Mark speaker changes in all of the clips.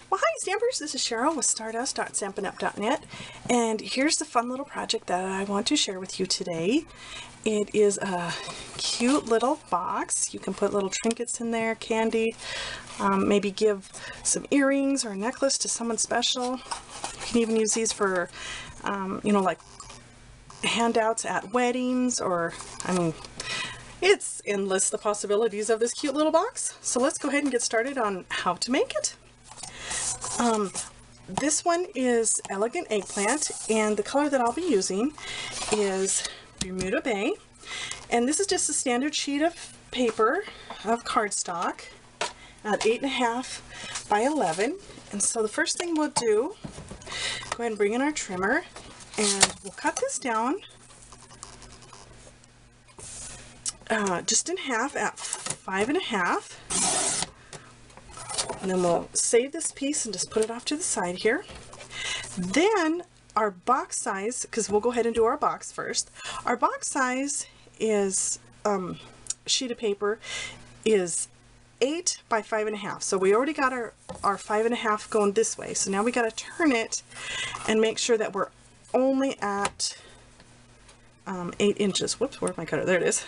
Speaker 1: Well, hi Stampers, this is Cheryl with Stardust.Stampinup.net, and here's the fun little project that I want to share with you today. It is a cute little box. You can put little trinkets in there, candy, maybe give some earrings or a necklace to someone special. You can even use these for, you know, like handouts at weddings, or, I mean, it's endless, the possibilities of this cute little box. So let's go ahead and get started on how to make it. This one is Elegant Eggplant, and the color that I'll be using is Bermuda Bay. And this is just a standard sheet of paper of cardstock at 8.5 by 11. And so the first thing we'll do, go ahead and bring in our trimmer, and we'll cut this down just in half at 5.5. And then we'll save this piece and just put it off to the side here. Then our box size, because we'll go ahead and do our box first. Our box size is, sheet of paper is 8 by 5.5. So we already got our 5.5 going this way. So now we got to turn it and make sure that we're only at 8 inches. Whoops, where's my cutter? There it is.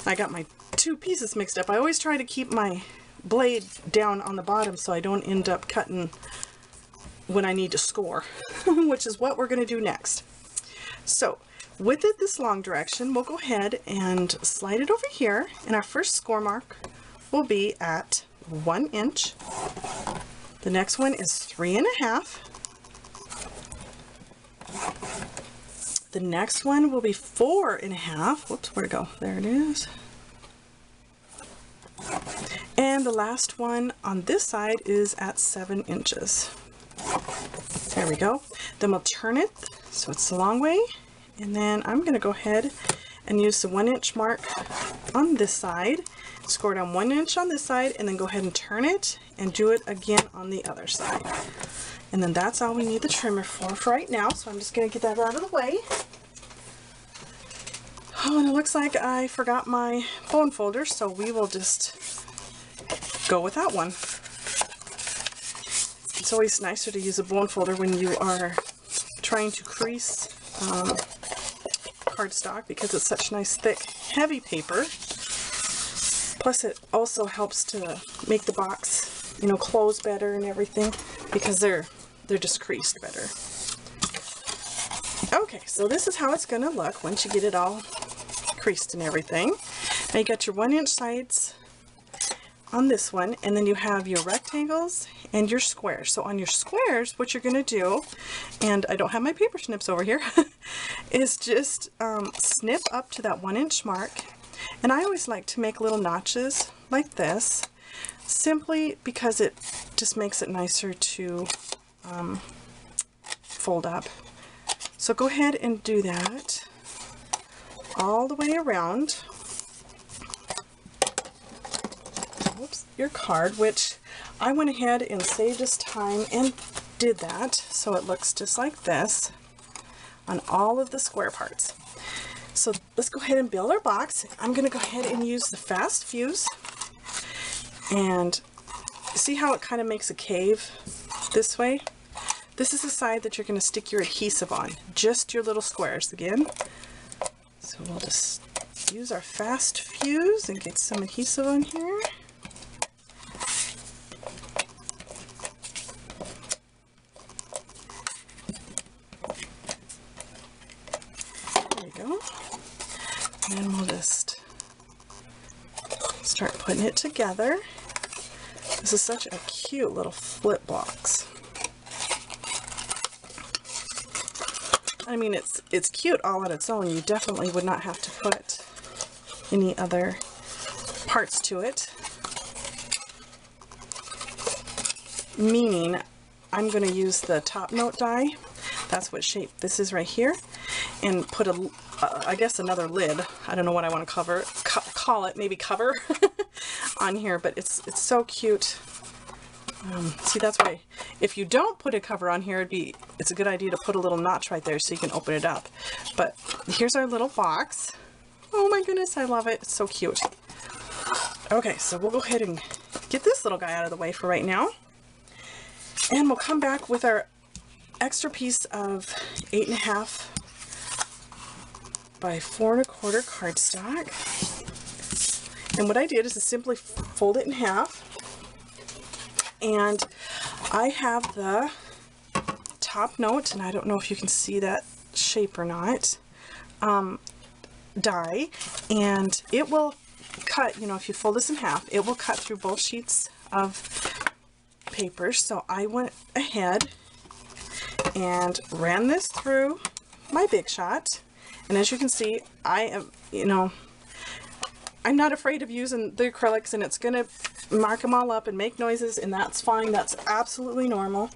Speaker 1: I got my two pieces mixed up. I always try to keep my blade down on the bottom so I don't end up cutting when I need to score, which is what we're going to do next. So with it this long direction, we'll go ahead and slide it over here, and our first score mark will be at 1 inch. The next one is 3.5. The next one will be 4.5. Whoops, where'd it go? There it is. And the last one on this side is at 7 inches. There we go. Then we'll turn it so it's the long way, and then I'm going to go ahead and use the 1 inch mark on this side, score down 1 inch on this side, and then go ahead and turn it and do it again on the other side. And then that's all we need the trimmer for right now, so I'm just going to get that out of the way. Oh, and it looks like I forgot my bone folder, so we will just go without one. It's always nicer to use a bone folder when you are trying to crease cardstock, because it's such nice, thick, heavy paper. Plus it also helps to make the box, you know, close better and everything, because they're just creased better. Okay, so this is how it's going to look once you get it all creased and everything. Now you got your 1 inch sides on this one, and then you have your rectangles and your squares. So on your squares, what you're going to do, and I don't have my paper snips over here, is just snip up to that 1 inch mark. And I always like to make little notches like this, simply because it just makes it nicer to fold up. So go ahead and do that all the way around. Whoops, your card, which I went ahead and saved us time and did that, so it looks just like this on all of the square parts. So let's go ahead and build our box. I'm going to go ahead and use the fast fuse, and see how it kind of makes a cave this way? This is the side that you're going to stick your adhesive on, just your little squares again. So we'll just use our fast fuse and get some adhesive on here. There we go. And we'll just start putting it together. This is such a cute little flip box. I mean, it's cute all on its own. You definitely would not have to put any other parts to it. Meaning, I'm going to use the top note die. That's what shape this is right here. And put a, I guess another lid. I don't know what I want to call it, maybe cover on here, but it's so cute. See, that's why if you don't put a cover on here, it's a good idea to put a little notch right there so you can open it up. But here's our little box. Oh my goodness, I love it. It's so cute. Okay, so we'll go ahead and get this little guy out of the way for right now. And we'll come back with our extra piece of 8.5 by 4 1/4 cardstock. And what I did is to simply fold it in half. And I have the top note, and I don't know if you can see that shape or not, die, and it will cut, you know, if you fold this in half, it will cut through both sheets of paper. So I went ahead and ran this through my Big Shot, and as you can see, I am, you know, I'm not afraid of using the acrylics, and it's gonna mark them all up and make noises, and that's fine. That's absolutely normal.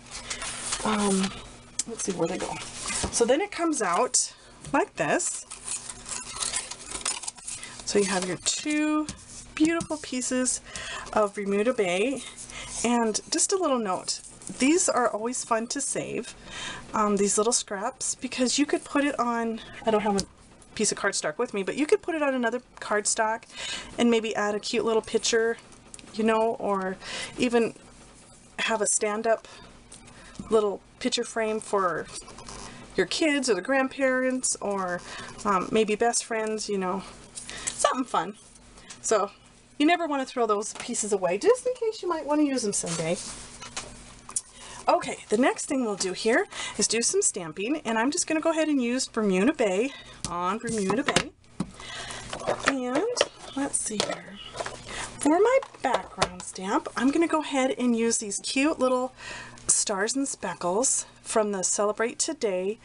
Speaker 1: Let's see where they go. So then it comes out like this. So you have your two beautiful pieces of Bermuda Bay. And just a little note, these are always fun to save, these little scraps, because you could put it on, I don't have a piece of cardstock with me, but you could put it on another cardstock and maybe add a cute little picture, you know, or even have a stand-up little picture frame for your kids or the grandparents, or maybe best friends, you know, something fun. So you never want to throw those pieces away, just in case you might want to use them someday. Okay, the next thing we'll do here is do some stamping, and I'm just going to go ahead and use Bermuda Bay on Bermuda Bay. And let's see here. For my background stamp, I'm going to go ahead and use these cute little stars and speckles from the Celebrate Today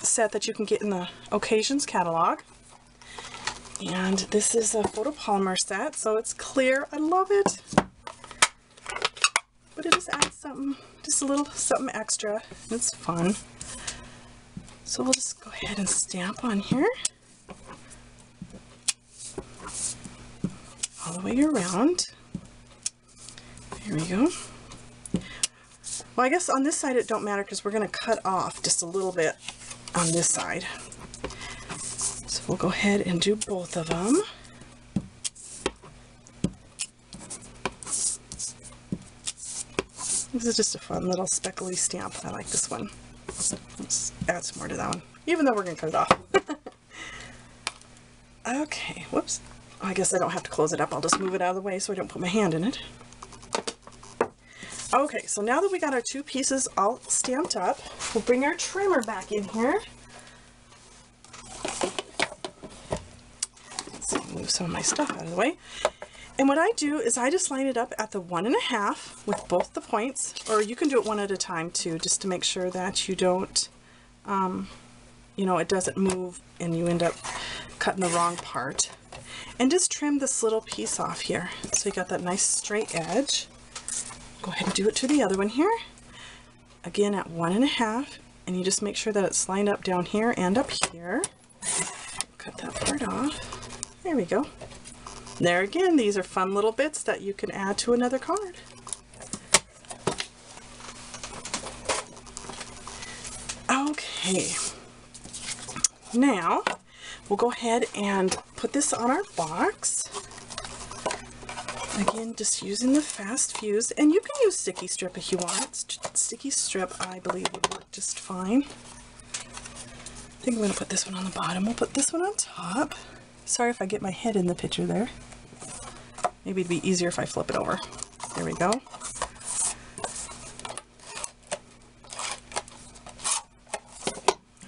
Speaker 1: set that you can get in the Occasions catalog. And this is a photopolymer set, so it's clear. I love it. But it just adds something, just a little something extra. It's fun. So we'll just go ahead and stamp on here. All the way around. There we go. Well, I guess on this side it don't matter because we're going to cut off just a little bit on this side. So we'll go ahead and do both of them. This is just a fun little speckly stamp. I like this one. Let's add some more to that one, even though we're going to cut it off. Okay, whoops. I guess I don't have to close it up. I'll just move it out of the way so I don't put my hand in it. Okay, so now that we got our two pieces all stamped up, we'll bring our trimmer back in here. Let's see, move some of my stuff out of the way. And what I do is I just line it up at the 1.5 with both the points, or you can do it one at a time too, just to make sure that you don't, you know, it doesn't move and you end up cutting the wrong part. And just trim this little piece off here. So you got that nice straight edge. Go ahead and do it to the other one here. Again at 1.5, and you just make sure that it's lined up down here and up here. Cut that part off. There we go. There again, these are fun little bits that you can add to another card. Okay, now we'll go ahead and put this on our box. Again, just using the fast fuse, and you can use sticky strip if you want. Sticky strip, I believe, would work just fine. I think I'm going to put this one on the bottom. We'll put this one on top. Sorry if I get my head in the picture there. Maybe it'd be easier if I flip it over. There we go.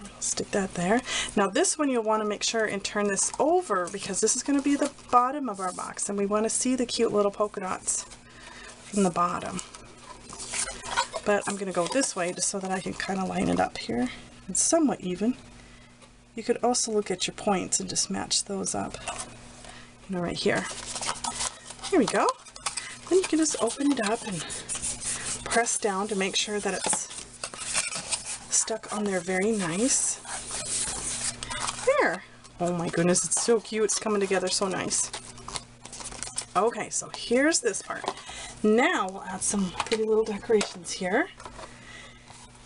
Speaker 1: I'll stick that there. Now this one you'll want to make sure and turn this over, because this is going to be the bottom of our box, and we want to see the cute little polka dots from the bottom. But I'm going to go this way just so that I can kind of line it up here. It's somewhat even. You could also look at your points and just match those up, you know, right here. Here we go. Then you can just open it up and press down to make sure that it's stuck on there very nice. There. Oh my goodness, it's so cute. It's coming together so nice. Okay, so here's this part. Now we'll add some pretty little decorations here.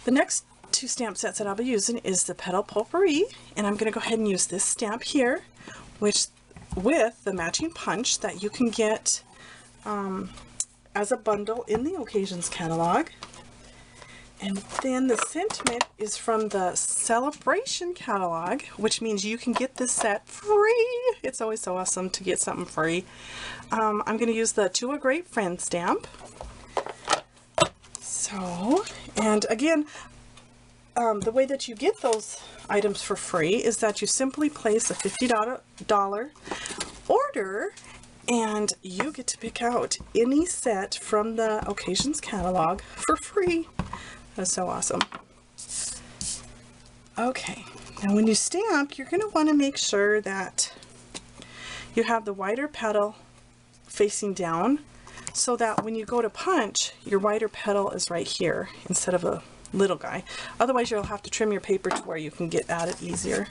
Speaker 1: The next two stamp sets that I'll be using is the Petal Potpourri, and I'm going to go ahead and use this stamp here, which with the matching punch that you can get as a bundle in the Occasions catalog. And then the sentiment is from the Celebration catalog, which means you can get this set free. It's always so awesome to get something free. I'm going to use the To a Great Friend stamp. So, and again, the way that you get those items for free is that you simply place a $50 order and you get to pick out any set from the Occasions catalog for free. That's so awesome. Okay, now when you stamp, you're going to want to make sure that you have the wider petal facing down so that when you go to punch, your wider petal is right here instead of a little guy. Otherwise, you'll have to trim your paper to where you can get at it easier.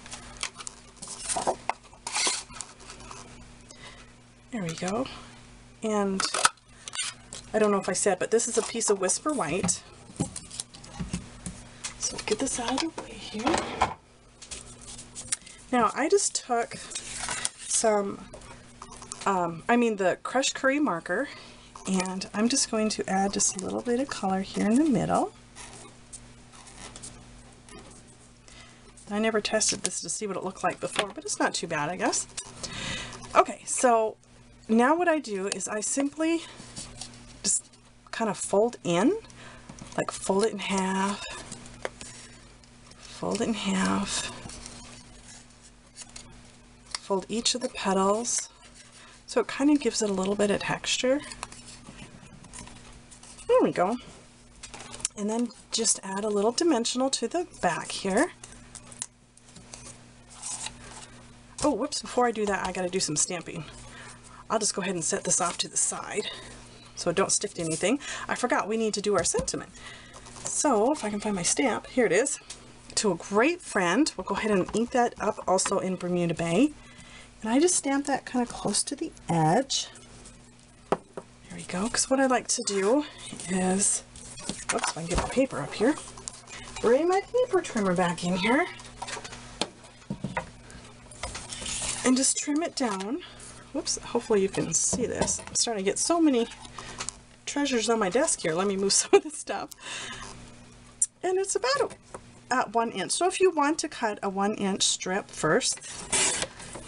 Speaker 1: There we go. And I don't know if I said, but this is a piece of Whisper White. So get this out of the way here. Now I just took some, the crushed curry marker, and I'm just going to add just a little bit of color here in the middle. I never tested this to see what it looked like before, but it's not too bad, I guess. Okay, so now what I do is I simply just kind of fold in, like fold it in half, fold it in half, fold each of the petals, so it kind of gives it a little bit of texture. There we go. And then just add a little dimensional to the back here. Oh, whoops, before I do that, I gotta do some stamping. I'll just go ahead and set this off to the side so it don't stick to anything. I forgot we need to do our sentiment. So if I can find my stamp, here it is. To a Great Friend. We'll go ahead and ink that up also in Bermuda Bay. And I just stamp that kind of close to the edge. There we go. Because what I like to do is, whoops, if I can get my paper up here. Bring my paper trimmer back in here. And just trim it down. Whoops, hopefully you can see this. I'm starting to get so many treasures on my desk here. Let me move some of this stuff. And it's about at 1 inch. So if you want to cut a 1 inch strip first,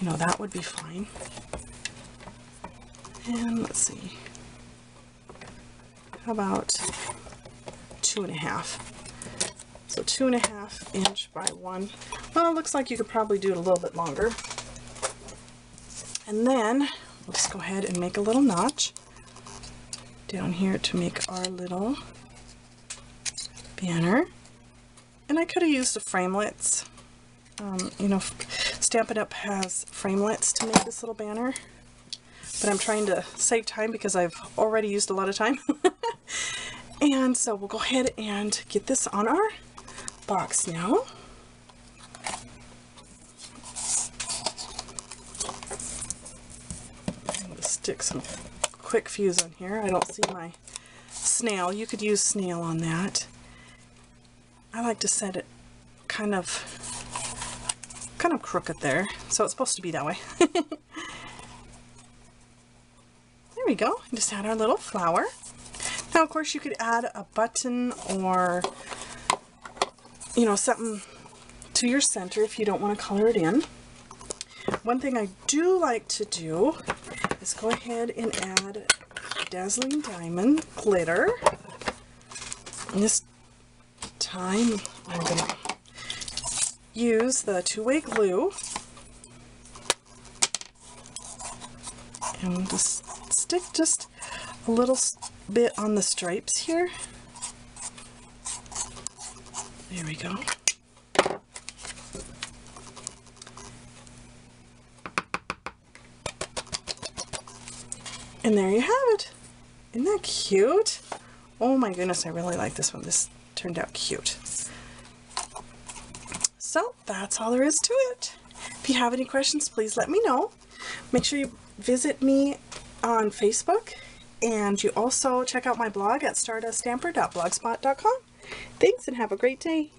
Speaker 1: you know, that would be fine. And let's see. How about 2.5? So 2.5 inch by 1. Well, it looks like you could probably do it a little bit longer. And then we'll just go ahead and make a little notch down here to make our little banner. And I could have used the framelits. You know, Stampin' Up! Has framelits to make this little banner. But I'm trying to save time because I've already used a lot of time. And so we'll go ahead and get this on our box now. Stick some quick fuse on here. I don't see my snail. You could use snail on that. I like to set it kind of crooked there, so it's supposed to be that way. There we go. Just add our little flower. Now, of course, you could add a button or, you know, something to your center if you don't want to color it in. One thing I do like to do is go ahead and add Dazzling Diamond glitter. And this time I'm going to use the two-way glue and just stick just a little bit on the stripes here. There we go. And there you have it. Isn't that cute? Oh my goodness, I really like this one. This turned out cute. So that's all there is to it. If you have any questions, please let me know. Make sure you visit me on Facebook, and you also check out my blog at starduststamper.blogspot.com. Thanks and have a great day.